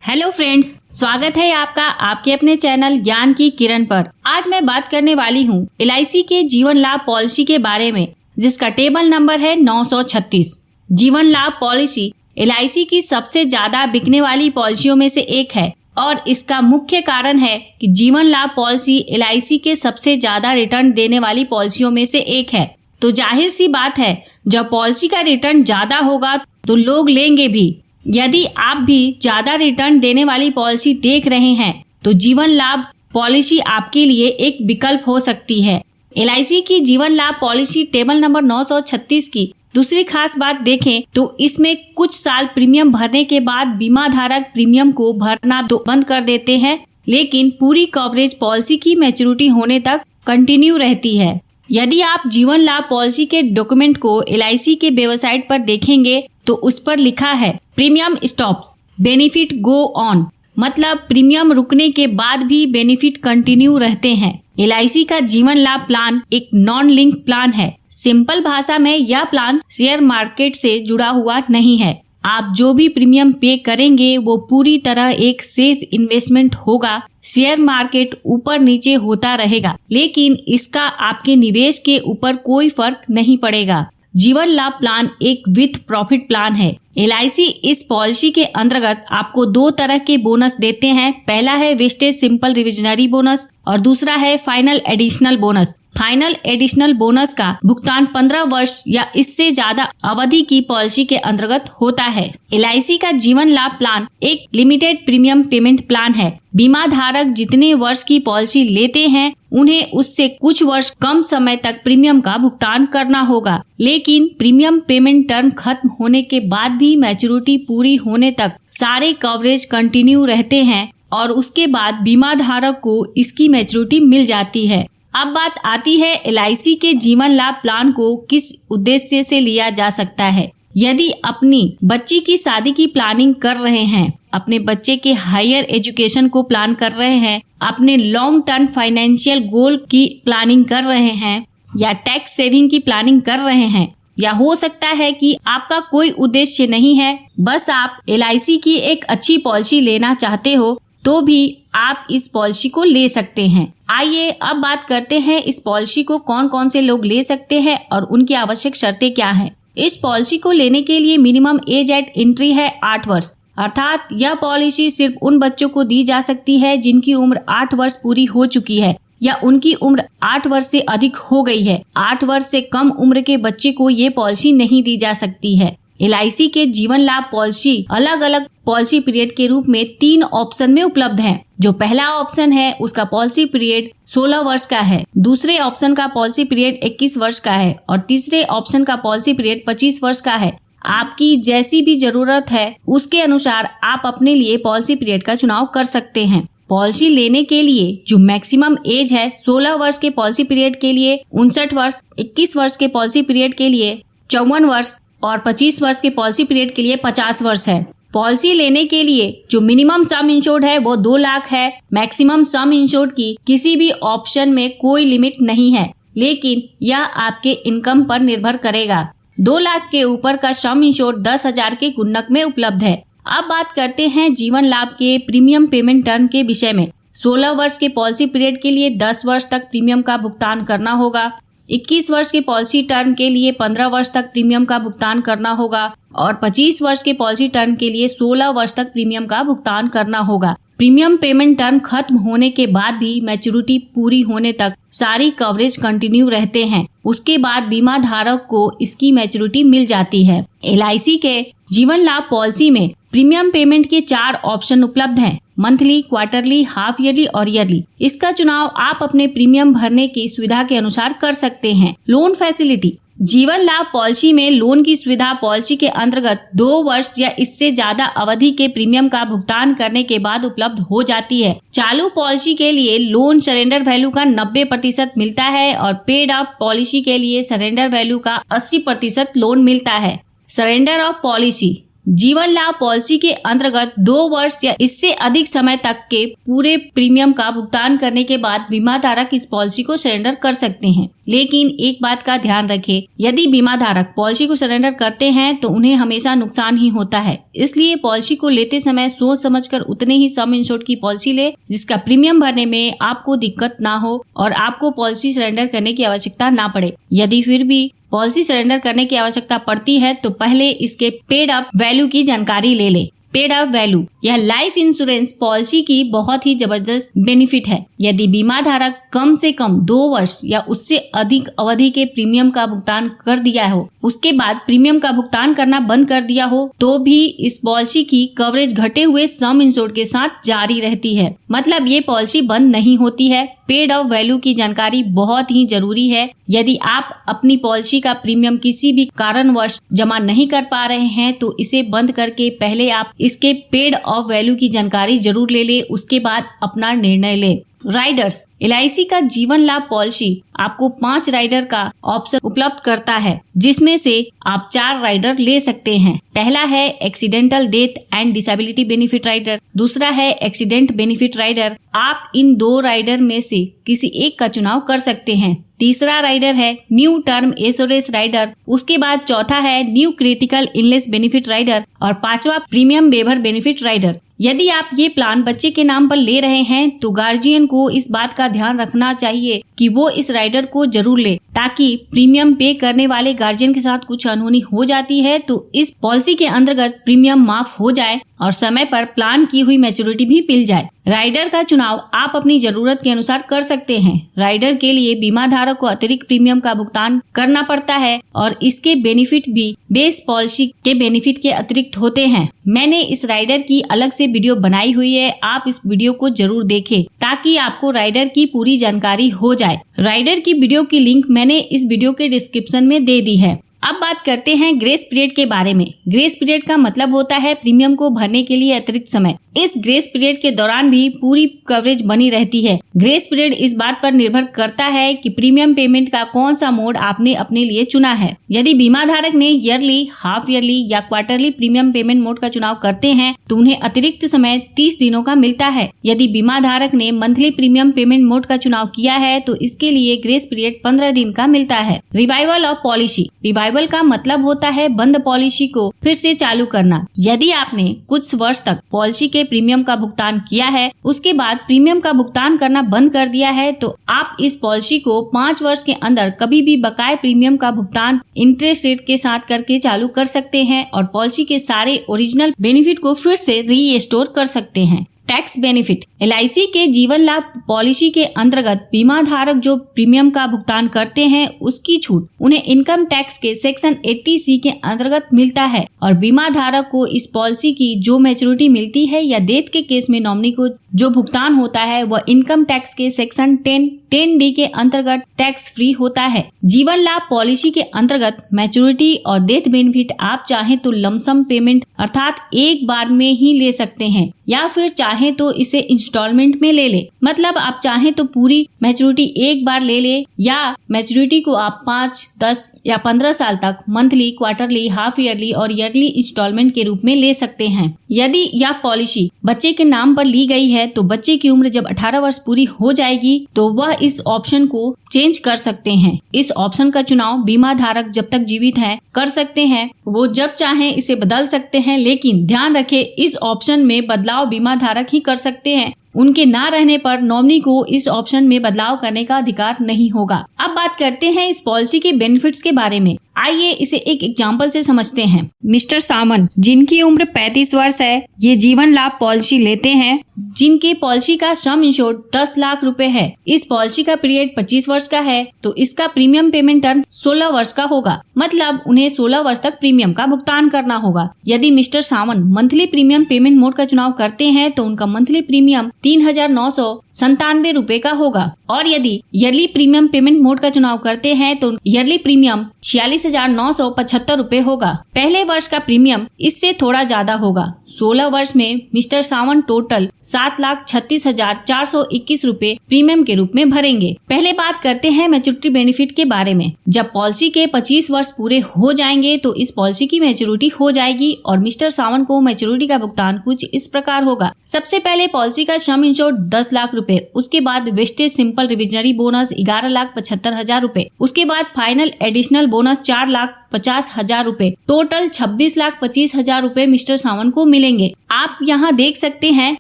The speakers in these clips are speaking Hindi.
हेलो फ्रेंड्स, स्वागत है आपका आपके अपने चैनल ज्ञान की किरण पर। आज मैं बात करने वाली हूँ LIC के जीवन लाभ पॉलिसी के बारे में, जिसका टेबल नंबर है 936। जीवन लाभ पॉलिसी LIC की सबसे ज्यादा बिकने वाली पॉलिसियों में से एक है और इसका मुख्य कारण है कि जीवन लाभ पॉलिसी LIC के सबसे ज्यादा रिटर्न देने वाली पॉलिसियों में से एक है। तो जाहिर सी बात है, जब पॉलिसी का रिटर्न ज्यादा होगा तो लोग लेंगे भी। यदि आप भी ज्यादा रिटर्न देने वाली पॉलिसी देख रहे हैं तो जीवन लाभ पॉलिसी आपके लिए एक विकल्प हो सकती है। LIC की जीवन लाभ पॉलिसी टेबल नंबर 936 की दूसरी खास बात देखें तो इसमें कुछ साल प्रीमियम भरने के बाद बीमा धारक प्रीमियम को भरना बंद कर देते हैं, लेकिन पूरी कवरेज पॉलिसी की मैच्योरिटी होने तक कंटिन्यू रहती है। यदि आप जीवन लाभ पॉलिसी के डॉक्यूमेंट को LIC के वेबसाइट पर देखेंगे तो उस पर लिखा है premium stops benefit go on, मतलब प्रीमियम रुकने के बाद भी बेनिफिट कंटिन्यू रहते हैं। LIC का जीवन लाभ प्लान एक नॉन लिंक प्लान है। सिंपल भाषा में यह प्लान शेयर मार्केट से जुड़ा हुआ नहीं है। आप जो भी प्रीमियम पे करेंगे वो पूरी तरह एक सेफ इन्वेस्टमेंट होगा। शेयर मार्केट ऊपर नीचे होता रहेगा, लेकिन इसका आपके निवेश के ऊपर कोई फर्क नहीं पड़ेगा। जीवन लाभ प्लान एक विथ प्रॉफिट प्लान है। LIC इस पॉलिसी के अंतर्गत आपको दो तरह के बोनस देते हैं। पहला है वेस्टेज सिंपल रिविजनरी बोनस और दूसरा है final additional bonus. Final additional bonus का भुगतान 15 वर्ष या इससे ज्यादा अवधि की पॉलिसी के अंतर्गत होता है। LIC का जीवन लाभ प्लान एक लिमिटेड प्रीमियम पेमेंट प्लान है। बीमा धारक जितने वर्ष की पॉलिसी लेते हैं उन्हें उससे कुछ वर्ष कम समय तक प्रीमियम का भुगतान करना होगा, लेकिन प्रीमियम पेमेंट टर्म खत्म होने के बाद भी मैच्योरिटी पूरी होने तक सारे कवरेज कंटिन्यू रहते हैं और उसके बाद बीमा धारक को इसकी मैच्योरिटी मिल जाती है। अब बात आती है LIC के जीवन लाभ प्लान को किस उद्देश्य से लिया जा सकता है। यदि अपनी बच्ची की शादी की प्लानिंग कर रहे हैं, अपने बच्चे के हायर एजुकेशन को प्लान कर रहे हैं, अपने लॉन्ग टर्म फाइनेंशियल गोल की प्लानिंग कर रहे हैं या टैक्स सेविंग की प्लानिंग कर रहे हैं, या हो सकता है कि आपका कोई उद्देश्य नहीं है, बस आप LIC की एक अच्छी पॉलिसी लेना चाहते हो, तो भी आप इस पॉलिसी को ले सकते हैं। आइए अब बात करते हैं इस पॉलिसी को कौन कौन से लोग ले सकते हैं और उनकी आवश्यक शर्तें क्या हैं। इस पॉलिसी को लेने के लिए मिनिमम एज एट एंट्री है 8 वर्ष, अर्थात यह पॉलिसी सिर्फ उन बच्चों को दी जा सकती है जिनकी उम्र 8 वर्ष पूरी हो चुकी है या उनकी उम्र 8 वर्ष से अधिक हो गई है। 8 वर्ष से कम उम्र के बच्चे को ये पॉलिसी नहीं दी जा सकती है। LIC के जीवन लाभ पॉलिसी अलग अलग पॉलिसी पीरियड के रूप में 3 ऑप्शन में उपलब्ध है। जो पहला ऑप्शन है उसका पॉलिसी पीरियड 16 वर्ष का है, दूसरे ऑप्शन का पॉलिसी पीरियड 21 वर्ष का है और तीसरे ऑप्शन का पॉलिसी पीरियड 25 वर्ष का है। आपकी जैसी भी जरूरत है उसके अनुसार आप अपने लिए पॉलिसी पीरियड का चुनाव कर सकते हैं। पॉलिसी लेने के लिए जो मैक्सिमम एज है 16 वर्ष के पॉलिसी पीरियड के लिए 59 वर्ष, 21 वर्ष के पॉलिसी पीरियड के लिए 54 वर्ष और 25 वर्ष के पॉलिसी पीरियड के लिए 50 वर्ष है। पॉलिसी लेने के लिए जो मिनिमम सम इंश्योर्ड है वो 2 लाख है। मैक्सिमम सम इंश्योर्ड की किसी भी ऑप्शन में कोई लिमिट नहीं है, लेकिन यह आपके इनकम पर निर्भर करेगा। 2 लाख के ऊपर का सम इंश्योर्ड 10,000 के गुणक में उपलब्ध है। अब बात करते हैं जीवन लाभ के प्रीमियम पेमेंट टर्म के विषय में। 16 वर्ष के पॉलिसी पीरियड के लिए 10 वर्ष तक प्रीमियम का भुगतान करना होगा। 21 वर्ष के पॉलिसी टर्म के लिए 15 वर्ष तक प्रीमियम का भुगतान करना होगा और 25 वर्ष के पॉलिसी टर्म के लिए 16 वर्ष तक प्रीमियम का भुगतान करना होगा। प्रीमियम पेमेंट टर्म खत्म होने के बाद भी मैच्योरिटी पूरी होने तक सारी कवरेज कंटिन्यू रहते हैं। उसके बाद बीमा धारक को इसकी मैच्योरिटी मिल जाती है। LIC के जीवन लाभ पॉलिसी में प्रीमियम पेमेंट के 4 ऑप्शन उपलब्ध हैं, मंथली, क्वार्टरली, हाफ ईयरली और ईयरली। इसका चुनाव आप अपने प्रीमियम भरने की सुविधा के अनुसार कर सकते हैं। Loan facility. जीवन लाभ पॉलिसी में लोन की सुविधा पॉलिसी के अंतर्गत 2 वर्ष या इससे ज्यादा अवधि के प्रीमियम का भुगतान करने के बाद उपलब्ध हो जाती है। चालू पॉलिसी के लिए लोन सरेंडर वैल्यू का 90% मिलता है और पेड अप पॉलिसी के लिए सरेंडर वैल्यू का 80% लोन मिलता है। Surrender of policy. जीवन लाभ पॉलिसी के अंतर्गत 2 वर्ष या इससे अधिक समय तक के पूरे प्रीमियम का भुगतान करने के बाद बीमा धारक इस पॉलिसी को सरेंडर कर सकते हैं। लेकिन एक बात का ध्यान रखें, यदि बीमा धारक पॉलिसी को सरेंडर करते हैं तो उन्हें हमेशा नुकसान ही होता है। इसलिए पॉलिसी को लेते समय सोच समझकर उतने ही सम इंश्योर्ड की पॉलिसी ले जिसका प्रीमियम भरने में आपको दिक्कत ना हो और आपको पॉलिसी सरेंडर करने की आवश्यकता ना पड़े। यदि फिर भी पॉलिसी सरेंडर करने की आवश्यकता पड़ती है तो पहले इसके पेड अप वैल्यू की जानकारी ले ले। पेड अप वैल्यू यह लाइफ इंश्योरेंस पॉलिसी की बहुत ही जबरदस्त बेनिफिट है। यदि बीमा धारक कम से कम 2 वर्ष या उससे अधिक अवधि के प्रीमियम का भुगतान कर दिया हो, उसके बाद प्रीमियम का भुगतान करना बंद कर दिया हो, तो भी इस पॉलिसी की कवरेज घटे हुए सम इंश्योर्ड के साथ जारी रहती है। मतलब ये पॉलिसी बंद नहीं होती है। पेड अप वैल्यू की जानकारी बहुत ही जरूरी है। यदि आप अपनी पॉलिसी का प्रीमियम किसी भी कारणवश जमा नहीं कर पा रहे हैं तो इसे बंद करके पहले आप इसके पेड अप वैल्यू की जानकारी जरूर ले ले, उसके बाद अपना निर्णय ले। राइडर्स LIC का जीवन लाभ पॉलिसी आपको 5 राइडर का ऑप्शन उपलब्ध करता है, जिसमें से आप 4 राइडर ले सकते हैं। पहला है accidental death and disability benefit rider, दूसरा है एक्सीडेंट बेनिफिट राइडर। आप इन 2 राइडर में से किसी एक का चुनाव कर सकते हैं। तीसरा राइडर है न्यू टर्म एश्योरेंस राइडर, उसके बाद चौथा है new critical illness benefit rider और 5वां प्रीमियम वेवर बेनिफिट राइडर। यदि आप ये प्लान बच्चे के नाम पर ले रहे हैं तो गार्जियन को इस बात का ध्यान रखना चाहिए कि वो इस राइडर को जरूर ले, ताकि प्रीमियम पे करने वाले गार्जियन के साथ कुछ अनहोनी हो जाती है तो इस पॉलिसी के अंतर्गत प्रीमियम माफ हो जाए और समय पर प्लान की हुई मैच्योरिटी भी मिल जाए। राइडर का चुनाव आप अपनी जरूरत के अनुसार कर सकते हैं। राइडर के लिए बीमा धारक को अतिरिक्त प्रीमियम का भुगतान करना पड़ता है और इसके बेनिफिट भी बेस पॉलिसी के बेनिफिट के अतिरिक्त होते हैं। मैंने इस राइडर की अलग से वीडियो बनाई हुई है, आप इस वीडियो को जरूर देखें ताकि आपको राइडर की पूरी जानकारी हो जाए। राइडर की वीडियो की लिंक मैंने इस वीडियो के डिस्क्रिप्शन में दे दी है। अब बात करते हैं ग्रेस पीरियड के बारे में। ग्रेस पीरियड का मतलब होता है प्रीमियम को भरने के लिए अतिरिक्त समय। इस ग्रेस पीरियड के दौरान भी पूरी कवरेज बनी रहती है। ग्रेस पीरियड इस बात पर निर्भर करता है कि प्रीमियम पेमेंट का कौन सा मोड आपने अपने लिए चुना है। यदि बीमा धारक ने ईयरली, हाफ ईयरली या क्वार्टरली प्रीमियम पेमेंट मोड का चुनाव करते हैं तो उन्हें अतिरिक्त समय 30 दिनों का मिलता है। यदि बीमा धारक ने मंथली प्रीमियम पेमेंट मोड का चुनाव किया है तो इसके लिए ग्रेस पीरियड 15 दिन का मिलता है। Revival of policy. रिवाइवल का मतलब होता है बंद पॉलिसी को फिर से चालू करना। यदि आपने कुछ वर्ष तक पॉलिसी के प्रीमियम का भुगतान किया है, उसके बाद प्रीमियम का भुगतान करना बंद कर दिया है, तो आप इस पॉलिसी को 5 वर्ष के अंदर कभी भी बकाये प्रीमियम का भुगतान इंटरेस्ट रेट के साथ करके चालू कर सकते हैं और पॉलिसी के सारे ओरिजिनल बेनिफिट को फिर से रीस्टोर कर सकते हैं। Tax benefit. LIC के जीवन लाभ पॉलिसी के अंतर्गत बीमा धारक जो प्रीमियम का भुगतान करते हैं उसकी छूट उन्हें इनकम टैक्स के सेक्शन 80C के अंतर्गत मिलता है और बीमा धारक को इस पॉलिसी की जो मैच्योरिटी मिलती है या डेथ के केस में नॉमिनी को जो भुगतान होता है वह इनकम टैक्स के सेक्शन 10D के अंतर्गत टैक्स फ्री होता है। जीवन लाभ पॉलिसी के अंतर्गत मैच्योरिटी और डेथ बेनिफिट आप चाहें तो लमसम पेमेंट अर्थात एक बार में ही ले सकते हैं या फिर चाहें तो इसे इंस्टॉलमेंट में ले ले। मतलब आप चाहें तो पूरी मैच्योरिटी एक बार ले ले या मैच्योरिटी को आप 5, 10 या 15 साल तक मंथली, क्वार्टरली, हाफ ईयरली और ईयरली इंस्टॉलमेंट के रूप में ले सकते हैं। यदि यह पॉलिसी बच्चे के नाम पर ली गई है तो बच्चे की उम्र जब 18 वर्ष पूरी हो जाएगी तो वह इस ऑप्शन को चेंज कर सकते हैं। इस ऑप्शन का चुनाव बीमा धारक जब तक जीवित है कर सकते हैं, वो जब चाहें इसे बदल सकते हैं, लेकिन ध्यान रखें इस ऑप्शन में बदलाव बीमा धारक ही कर सकते हैं। उनके ना रहने पर नॉमिनी को इस ऑप्शन में बदलाव करने का अधिकार नहीं होगा। अब बात करते हैं इस पॉलिसी के बेनिफिट्स के बारे में। आइए इसे एक एग्जाम्पल से समझते हैं। मिस्टर सामंत जिनकी उम्र 35 वर्ष है, ये जीवन लाभ पॉलिसी लेते हैं जिनके पॉलिसी का सम इंश्योर्ड 10 लाख रुपए है। इस पॉलिसी का पीरियड 25 वर्ष का है तो इसका प्रीमियम पेमेंट टर्म 16 वर्ष का होगा। मतलब उन्हें 16 वर्ष तक प्रीमियम का भुगतान करना होगा। यदि मिस्टर सामंत मंथली प्रीमियम पेमेंट मोड का चुनाव करते हैं तो उनका मंथली प्रीमियम 3,997 रुपए का होगा और यदि ईयरली प्रीमियम पेमेंट मोड का चुनाव करते हैं तो ईयरली प्रीमियम 46,975 रुपए होगा। पहले वर्ष का प्रीमियम इससे थोड़ा ज्यादा होगा। 16 वर्ष में मिस्टर सावंत टोटल 7,36,421 रूपए प्रीमियम के रूप में भरेंगे। पहले बात करते हैं मैच्योरिटी बेनिफिट के बारे में। जब पॉलिसी के 25 वर्ष पूरे हो जाएंगे तो इस पॉलिसी की मैच्योरिटी हो जाएगी और मिस्टर सावंत को मैच्योरिटी का भुगतान कुछ इस प्रकार होगा। सबसे पहले पॉलिसी का सम इंश्योर्ड 10 लाख रूपए, उसके बाद वेस्टेज सिंपल रिविजनरी बोनस 11,75,000 रूपए, उसके बाद फाइनल एडिशनल बोनस 4,50,000 रूपए, टोटल 26,25,000 रूपए मिस्टर सावंत को मिलेंगे। आप यहाँ देख सकते हैं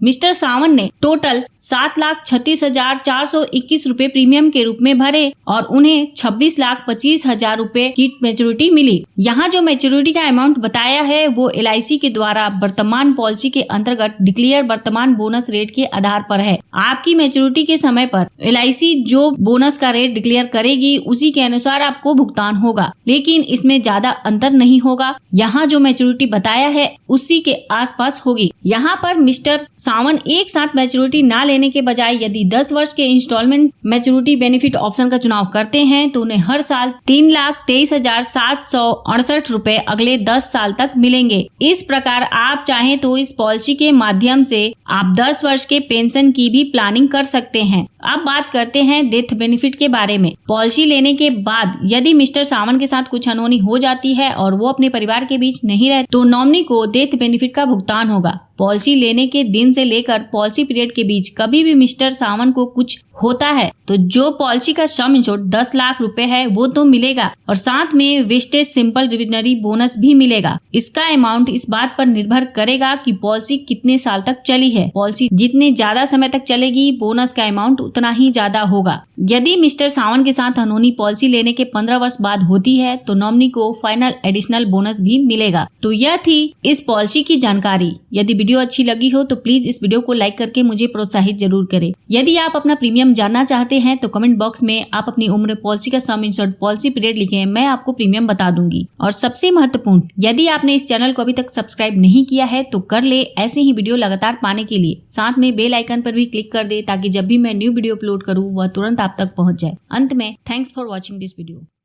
मिस्टर सावंत ने टोटल 7,36,421 रूपए प्रीमियम के रूप में भरे और उन्हें 26,25,000 रूपए की मैच्योरिटी मिली। यहाँ जो मैच्योरिटी का अमाउंट बताया है वो LIC के द्वारा वर्तमान पॉलिसी के अंतर्गत डिक्लेयर वर्तमान बोनस रेट के आधार पर है। आपकी मैच्योरिटी के समय पर LIC जो बोनस का रेट डिक्लेयर करेगी उसी के अनुसार आपको भुगतान होगा, लेकिन इसमें ज्यादा अंतर नहीं होगा। यहाँ जो मैच्योरिटी बताया है उसी के आसपास होगी। यहाँ पर मिस्टर सावंत एक साथ मैच्योरिटी ना लेने के बजाय यदि 10 वर्ष के इंस्टॉलमेंट मैच्योरिटी बेनिफिट ऑप्शन का चुनाव करते हैं तो उन्हें हर साल 3,23,768 रूपए अगले 10 साल तक मिलेंगे। इस प्रकार आप चाहें तो इस पॉलिसी के माध्यम से आप 10 वर्ष के पेंशन की भी प्लानिंग कर सकते हैं। अब बात करते हैं डेथ बेनिफिट के बारे में। पॉलिसी लेने के बाद यदि मिस्टर सावंत के साथ कुछ अनहोनी हो जाती है और वो अपने परिवार के बीच नहीं रहे तो नॉमिनी को डेथ बेनिफिट का भुगतान होगा। पॉलिसी लेने के दिन से लेकर पॉलिसी पीरियड के बीच कभी भी मिस्टर सावंत को कुछ होता है तो जो पॉलिसी का सम इंश्योर्ड 10 लाख रुपए है वो तो मिलेगा और साथ में वेस्टेज सिंपल रिविजनरी बोनस भी मिलेगा। इसका अमाउंट इस बात पर निर्भर करेगा कि पॉलिसी कितने साल तक चली है। पॉलिसी जितने ज्यादा समय तक चलेगी बोनस का अमाउंट उतना ही ज्यादा होगा। यदि मिस्टर सावंत के साथ अनहोनी पॉलिसी लेने के 15 वर्ष बाद होती है तो नॉमिनी को फाइनल एडिशनल बोनस भी मिलेगा। तो यह थी इस पॉलिसी की जानकारी। यदि वीडियो अच्छी लगी हो तो प्लीज इस वीडियो को लाइक करके मुझे प्रोत्साहित जरूर करें। यदि आप अपना प्रीमियम जानना चाहते हैं तो कमेंट बॉक्स में आप अपनी उम्र, पॉलिसी का सम इंश्योर्ड, पॉलिसी पीरियड लिखें, मैं आपको प्रीमियम बता दूंगी। और सबसे महत्वपूर्ण, यदि आपने इस चैनल को अभी तक सब्सक्राइब नहीं किया है तो कर ले ऐसे ही वीडियो लगातार पाने के लिए। साथ में बेल आइकन पर भी क्लिक कर दे ताकि जब भी मैं न्यू वीडियो अपलोड करूँ वह तुरंत आप तक पहुँच जाए। अंत में thanks for watching this video.